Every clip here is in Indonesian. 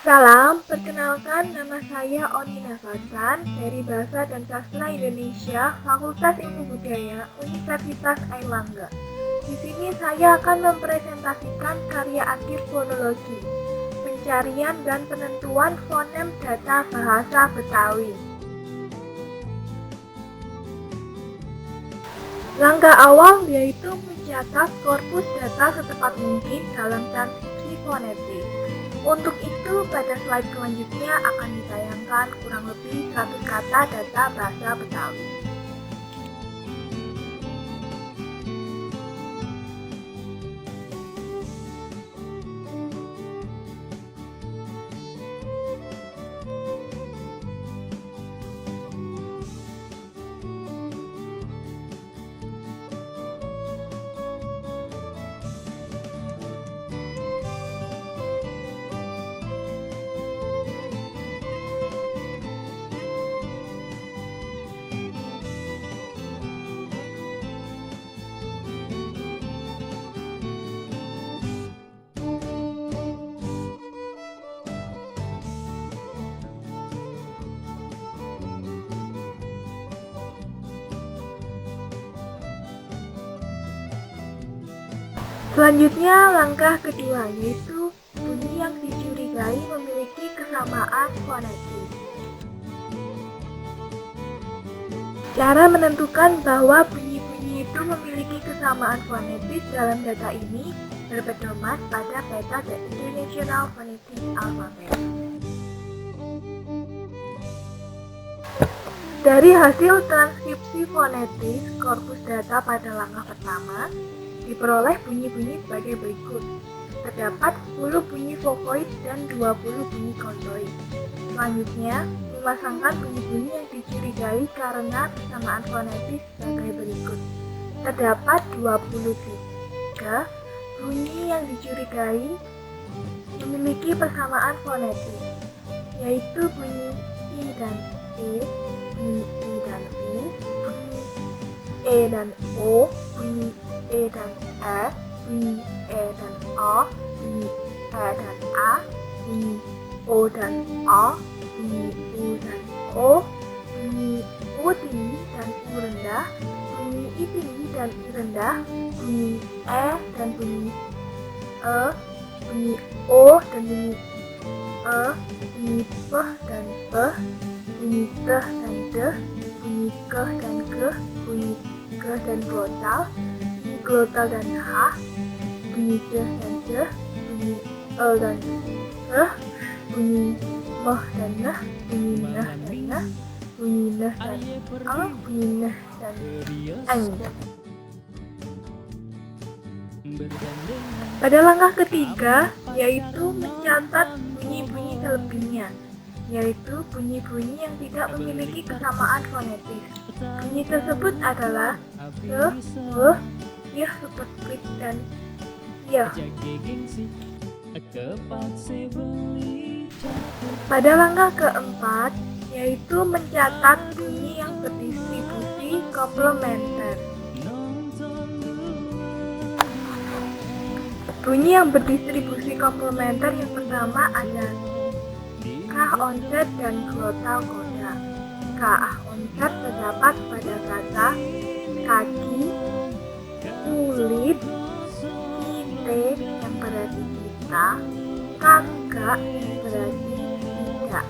Salam, perkenalkan nama saya Onina Fasan dari Bahasa dan Sastra Indonesia, Fakultas Ilmu Budaya, Universitas Airlangga. Di sini saya akan mempresentasikan karya akhir fonologi, pencarian dan penentuan fonem data bahasa Betawi. Langkah awal yaitu mencatat korpus data secepat mungkin dalam transkripsi fonetik. Untuk itu, pada slide selanjutnya akan ditayangkan kurang lebih 100 kata data bahasa Betawi. Selanjutnya, langkah kedua yaitu bunyi yang dicurigai memiliki kesamaan fonetik. Cara menentukan bahwa bunyi-bunyi itu memiliki kesamaan fonetik dalam data ini berpedoman pada peta The International Phonetic Alphabet. Dari hasil transkripsi fonetis korpus data pada langkah pertama, diperoleh bunyi-bunyi sebagai berikut. Terdapat 10 bunyi vokoid dan 20 bunyi konsoid. Selanjutnya, memasangkan bunyi-bunyi yang dicurigai karena kesamaan fonetis sebagai berikut. Terdapat 23 bunyi yang dicurigai memiliki persamaan fonetis, yaitu bunyi I dan E, bunyi I dan U, bunyi E dan O, bunyi E dan E, bunyi E dan O, bunyi E dan A, bunyi O dan O, bunyi U dan O, bunyi U tinggi dan U rendah, bunyi I tinggi dan I rendah, bunyi E dan bunyi E, bunyi O dan bunyi E, bunyi P dan P, bunyi T dan D, bunyi K dan G, bunyi G dan glotal, glotal dan H, bunyi J dan J, bunyi E dan E, bunyi M dan N, bunyi N dan N, bunyi N dan A, bunyi N dan N. Pada langkah ketiga, yaitu mencatat bunyi-bunyi selebihnya, yaitu bunyi-bunyi yang tidak memiliki kesamaan fonetis. Bunyi tersebut adalah se, w, ya seperti dan ya. Pada langkah keempat, yaitu mencatat bunyi yang berdistribusi komplementer. Bunyi yang berdistribusi komplementer yang pertama ada kah onset dan glotal koda. Kah onset terdapat pada kata kaki, kulit, kita yang berarti kita, kakak yang berarti tidak.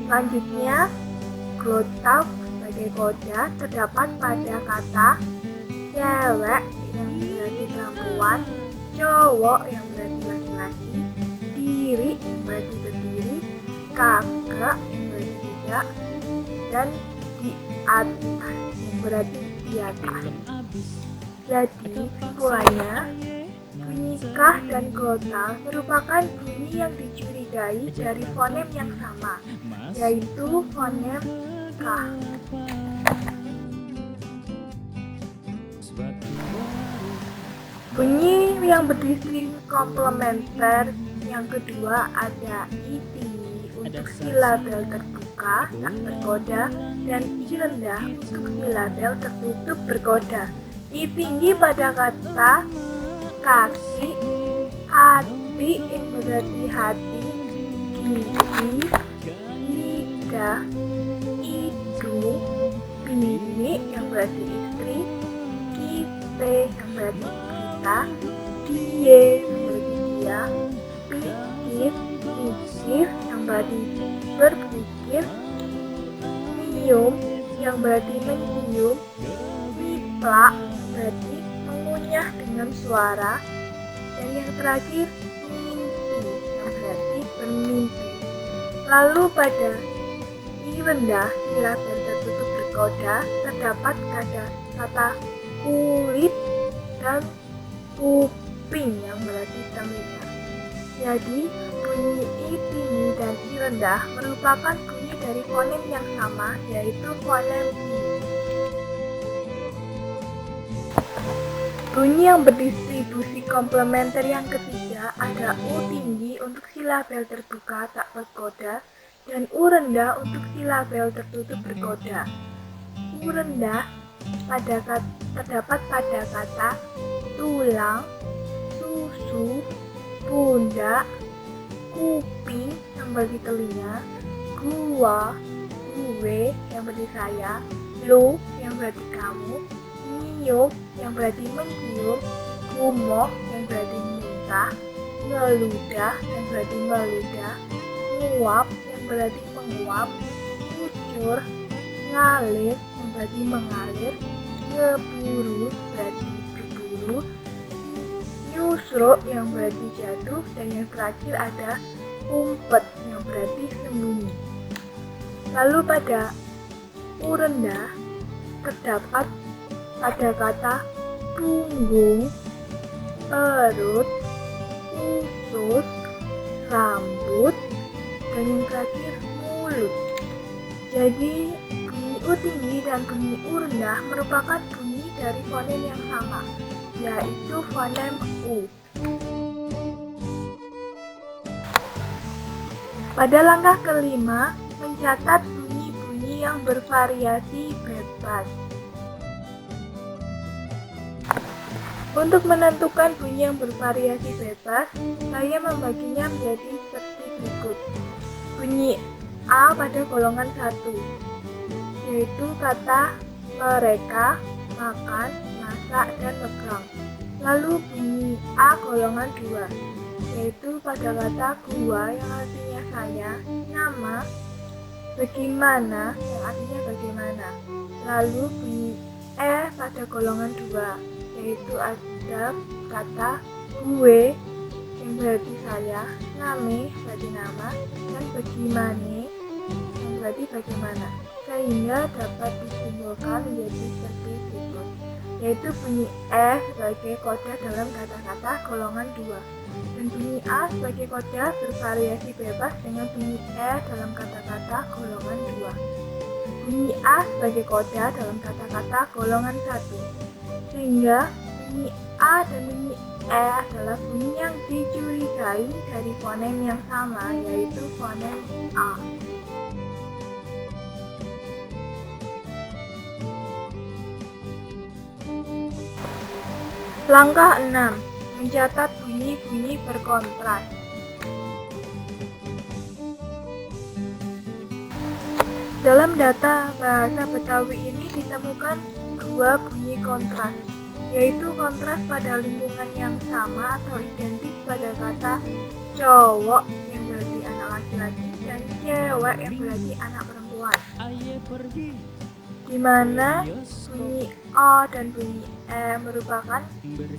Selanjutnya, glotal sebagai koda terdapat pada kata cewek yang berarti perempuan, cowok yang berarti laki-laki, diri yang berarti berdiri, kakak yang berarti tidak, dan di atas yang berarti di atas. Jadi, kesimpulannya, bunyi kah dan glotal merupakan bunyi yang dicurigai dari fonem yang sama, yaitu fonem kah. Bunyi yang berdistribusi komplementer yang kedua ada I tinggi untuk silabel terbuka tak berkoda dan I rendah untuk silabel tertutup berkoda. I tinggi pada kata kaki, hati yang berarti hati, indi, ida, idu, bini yang berarti istri, kite yang berarti kita, die yang berarti dia, pikir, mikir yang berarti berpikir, nyium yang berarti mencium, miplak yang berarti mengunyah dengan suara, dan yang terakhir mimpi yang berarti bermimpi. Lalu pada i rendah silaban tertutup berkoda terdapat kata kulit dan kuping yang berarti telinga. Jadi bunyi i tinggi dan i rendah merupakan bunyi dari fonem yang sama, yaitu fonem i. Bunyi yang berdistribusi komplementer yang ketiga ada U tinggi untuk silabel terbuka tak berkoda dan U rendah untuk silabel tertutup berkoda. U rendah terdapat pada kata tulang, susu, pundak, kuping yang berarti telinga, gua, gue yang berarti saya, lo yang berarti kamu, nyium yang berarti mencium, gumoh yang berarti muntah, ngeludah yang berarti meludah, nguap yang berarti menguap, ngucur, ngalir yang berarti mengalir, ngeburu berarti berburu, nyusruk yang berarti jatuh, dan yang terakhir ada umpet yang berarti sembunyi. Lalu pada U rendah terdapat pada kata punggung, perut, usus, rambut, dan yang terakhir mulut. Jadi bunyi U tinggi dan bunyi U rendah merupakan bunyi dari fonem yang sama, yaitu fonem U. Pada langkah kelima, mencatat bunyi-bunyi yang bervariasi bebas. Untuk menentukan bunyi yang bervariasi bebas, saya membaginya menjadi seperti berikut. Bunyi A pada golongan 1, yaitu kata mereka, makan, masak, dan megang. Lalu bunyi A golongan 2, yaitu pada kata gua yang artinya saya, nama, bagaimana yang artinya bagaimana. Lalu bunyi E pada golongan 2, yaitu ada kata gue yang berarti saya, name berarti nama, dan bagaimana yang berarti bagaimana, sehingga dapat disimpulkan menjadi seperti berikut, yaitu bunyi E sebagai koda dalam kata-kata golongan 2 dan bunyi A sebagai koda bervariasi bebas dengan bunyi E dalam kata-kata golongan 2, bunyi A sebagai koda dalam kata-kata golongan 1, sehingga bunyi A dan bunyi E adalah bunyi yang dicurigai dari fonem yang sama, yaitu fonem A. Langkah 6. Mencatat bunyi-bunyi berkontras. Dalam data bahasa Betawi ini ditemukan dua bunyi kontras, yaitu kontras pada lingkungan yang sama atau identik pada kata cowok yang berarti anak laki-laki dan cewek yang berarti anak perempuan, di mana bunyi O dan bunyi E merupakan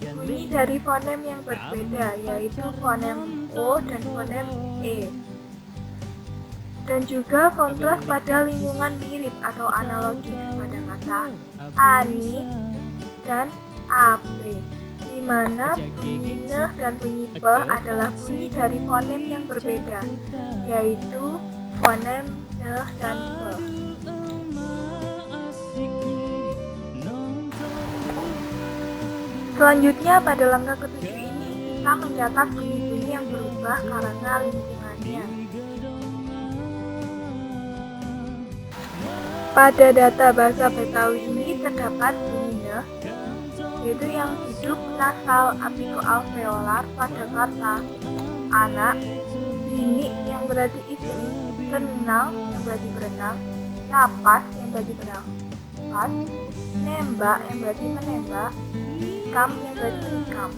bunyi dari fonem yang berbeda, yaitu fonem O dan fonem E. Dan juga kontras pada lingkungan mirip atau analogis pada kata ani dan ape, di mana bunyi ne dan bunyi pe adalah bunyi dari fonem yang berbeda, yaitu fonem ne dan pe. Selanjutnya pada langkah ketujuh ini kita mencatat bunyi-bunyi yang berubah karena lingkungannya. Pada data bahasa Betawi ini terdapat bunyi ne, yaitu yang hidup nasal apikoalveolar pada kata anak, Bini yang berarti istri, renang yang berarti berenang, napas yang berarti bernafas, nembak yang berarti menembak, nikam yang berarti menikam,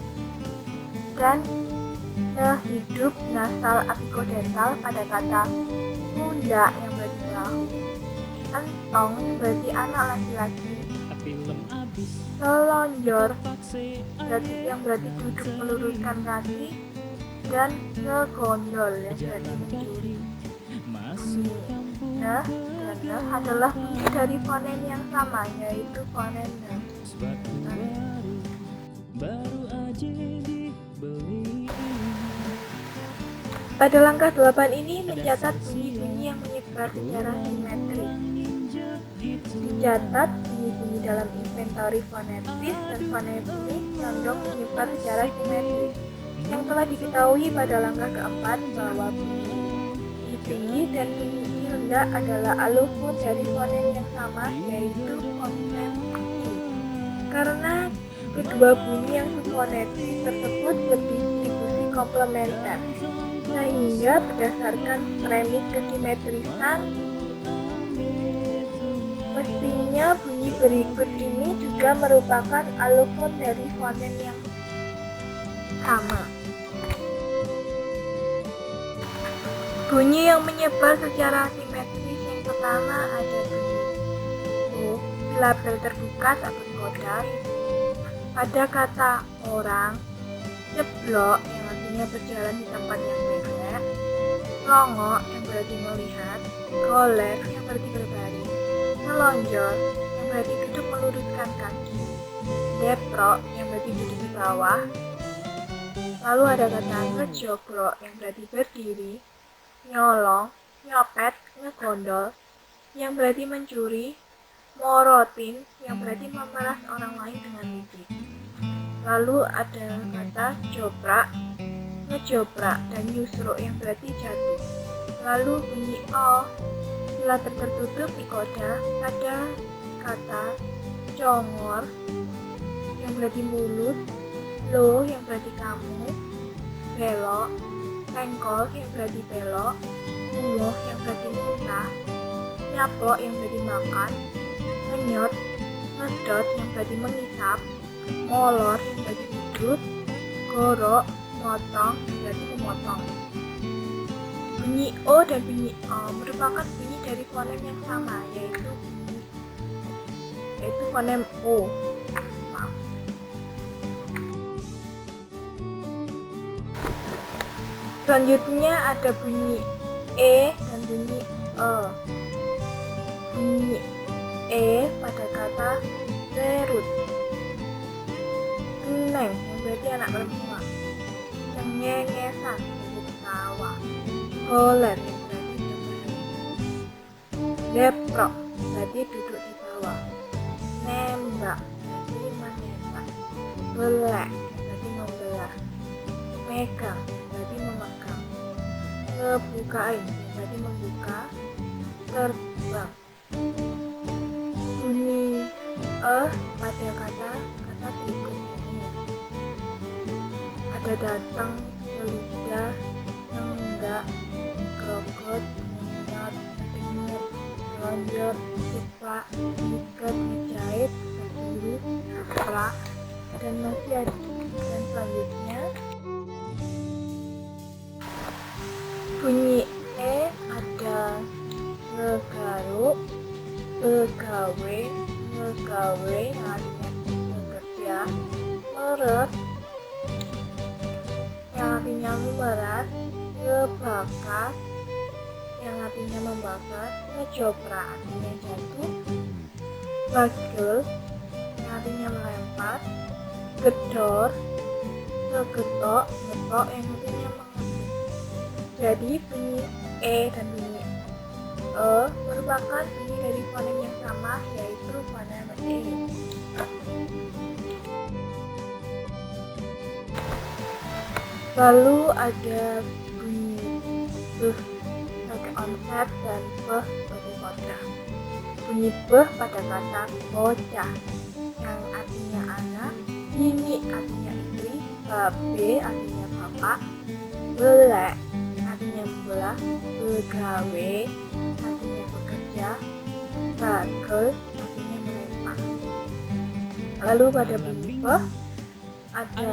dan sehidup nasal apicodental pada kata pundak yang berarti perahu, entong yang berarti anak laki-laki, selonjor yang berarti duduk meluruskan kaki, dan segondol yang berarti mencuri. Bunyi ne dan ne adalah bunyi dari fonem yang sama, yaitu fonem ne. Pada langkah 8 ini mencatat bunyi-bunyi yang menyebar secara simetris. Dicatat bunyi-bunyi dalam inventory fonetis dan fonetik condong menyebar secara simetris. Yang telah diketahui pada langkah keempat bahwa bunyi I tinggi dan bunyi I rendah adalah alufun dari fonem yang sama, yaitu fonem I. Karena kedua bunyi yang subfonetik tersebut berdistribusi komplementer, sehingga berdasarkan premis kesimetrisan, mestinya bunyi berikut ini juga merupakan alufun dari fonem yang sama. Bunyi yang menyebar secara simetris yang pertama ada bunyi O, label terbuka sabut koda pada kata orang, ceblok yang artinya berjalan di tempat yang bebek, longok yang berarti melihat, golek yang berarti berbaring, melonjor yang berarti duduk meluruskan kaki, deprok yang berarti duduk di bawah. Lalu ada kata ngejoblok yang berarti berdiri, nyolong, nyopet, ngegondol yang berarti mencuri, morotin yang berarti memeras orang lain dengan licik. Lalu ada kata joprak, ngejoprak, dan yusro yang berarti jatuh. Lalu bunyi O, sila tertutup di koda pada kata congor yang berarti mulut, lo yang berarti kamu, belok, tengkol yang berarti belok, muloh yang berarti muntah, nyaplok yang berarti makan, ngenyot, ngedot yang berarti mengisap, molor yang berarti duduk, gorok, motong yang berarti memotong. Bunyi O dan bunyi O merupakan bunyi dari fonem yang sama, yaitu fonem O. Selanjutnya ada bunyi E dan bunyi E. Bunyi E pada kata serut, neng yang berarti anak perempuan, cengengesan yang berarti ketawa, goler yang berarti berbaring, deprok berarti duduk di bawah, nembak berarti menembak, belek yang berarti membelah, megang berarti memegang, ngebukain yang berarti membuka, terbang. Bunyi pada kata berikut ini ada datang, seludah, enggak, grogot, minat, denger, lonjor, cepat, ikat, ngejahit, berburu, pra, dan masih ada. Dan selanjutnya bunyi E ada ngegaruk, begawe, ngegawe yang artinya bekerja, meret yang artinya memeras, ngebakar yang artinya membakar, ngejoprak artinya jatuh, bagel yang artinya melempar, gedor, ngegetok, ngetok yang artinya mengetuk. Jadi bunyi E dan bunyi E merupakan bunyi dari fonem yang sama, yaitu fonem E. Lalu ada bunyi B sebagai onset dan B sebagai koda. Bunyi B pada kata bocah yang artinya anak, ini artinya istri, babe artinya bapak, belek artinya menyembelih, begawe artinya bekerja, bagel artinya melempar. Lalu pada bunyi pe ada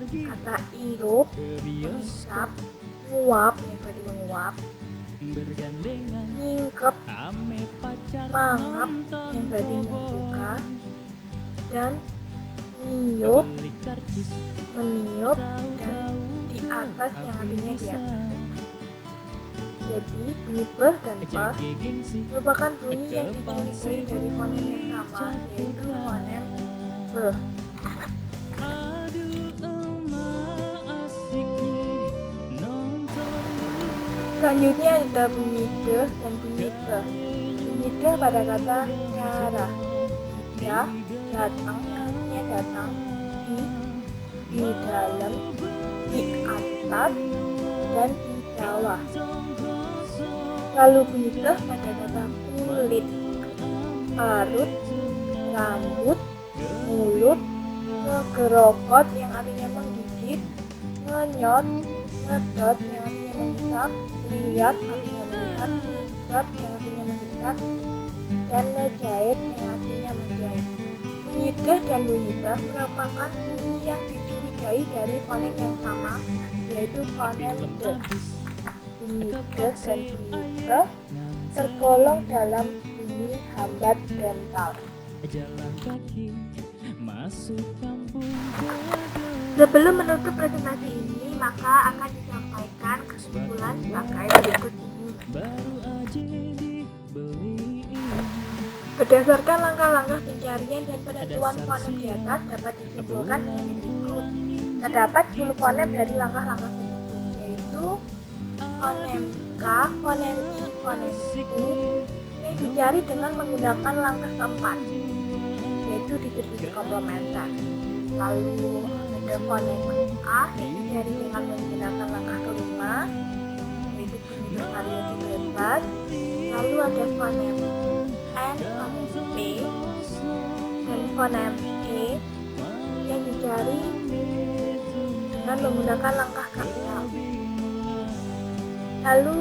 kata irup, menghisap, nguap yang berarti menguap, nyingkep, mangap yang berarti membuka, dan niup, meniup, dan di atas yang artinya di atas. Jadi bunyi be dan pa merupakan bunyi yang dicuri dari fonem yang sama, yaitu fonem be. Selanjutnya ada bunyi de dan bunyi be. Bunyi de pada kata cara. Ya, datang, artinya datang, di dalam, di atas, dan di bawah. Lalu bunyi de pada kata kulit, parut, rambut, mulut, ngegerokot yang artinya menggigit, ngenyot, ngedot yang artinya menghisap, lihat artinya melihat, ngisap yang artinya menghisap, dan ngejahit yang artinya menjahit. Bunyi de dan bunyi be merupakan bunyi yang dicurigai dari fonem yang sama, yaitu fonem de. Bunyi de dan bunyi be tergolong dalam bunyi hambat dental. Sebelum menutup presentasi ini, maka akan disampaikan kesimpulan sebagai berikut ini. Berdasarkan langkah-langkah pencarian dan penentuan fonem di atas dapat disimpulkan sebagai berikut. Terdapat 10 fonem dari langkah-langkah tersebut, yaitu fonem K, fonem I, fonem U yang dicari dengan menggunakan langkah keempat, yaitu distribusi komplementer. Lalu ada fonem A yang dicari dengan menggunakan langkah kelima, yaitu bentuk variasi bebas. Lalu ada fonem N, fonem P, dan fonem E yang dicari dengan menggunakan langkah keenam. Lalu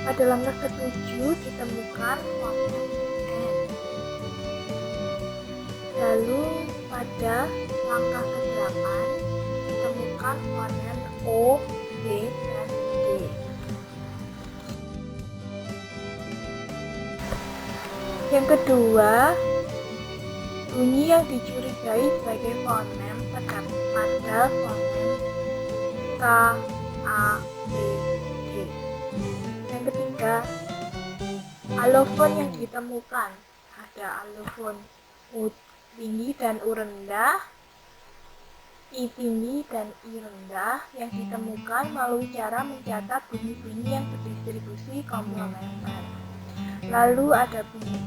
pada langkah ketujuh ditemukan fonem N. Lalu pada langkah ke-8 ditemukan fonem O, B, dan D. Yang kedua, bunyi yang dicurigai sebagai fonem terdapat pada fonem K, A, B, D. Yang ketiga, alofon yang ditemukan ada alofon U tinggi dan U rendah, I tinggi dan I rendah yang ditemukan melalui cara mencatat bunyi-bunyi yang berdistribusi komplementer. Lalu ada bunyi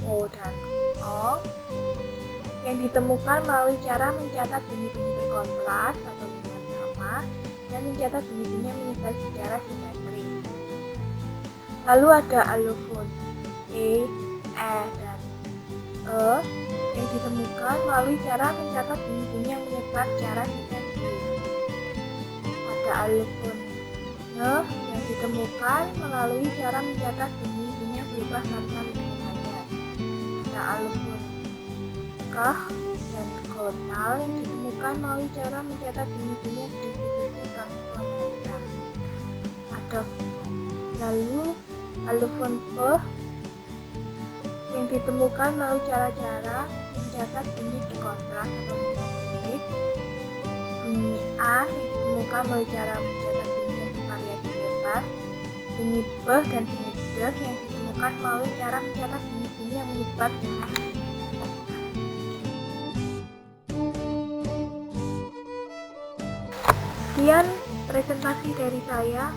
O dan O yang ditemukan melalui cara mencatat bunyi-bunyi berkontras atau dengan sama dan mencatat bunyi-bunyi yang menyebar secara simetri. Lalu ada alofon E, dan E yang ditemukan melalui cara mencatat bunyi-bunyi yang menyebar secara simetri. Ada alofon N yang ditemukan melalui cara mencatat bunyi-bunyi yang berubah tanpa lingkungannya. Ada alofon K dan kotal yang ditemukan melalui cara mencatat bunyi-bunyi yang distribusi komplementer. Ada lalu alofon P yang ditemukan melalui cara-cara mencatat bunyi dikontras atau monofonik. Bunyi A yang ditemukan melalui cara mencatat bunyi yang variasi bebas. Bunyi B dan bunyi D yang ditemukan melalui cara mencatat bunyi-bunyi yang menyebar dengan sekian presentasi dari saya.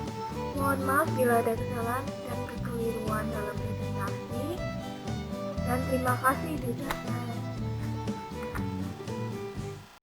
Mohon maaf bila ada kesalahan dan kekeliruan dalam presentasi. Dan terima kasih diucapkan.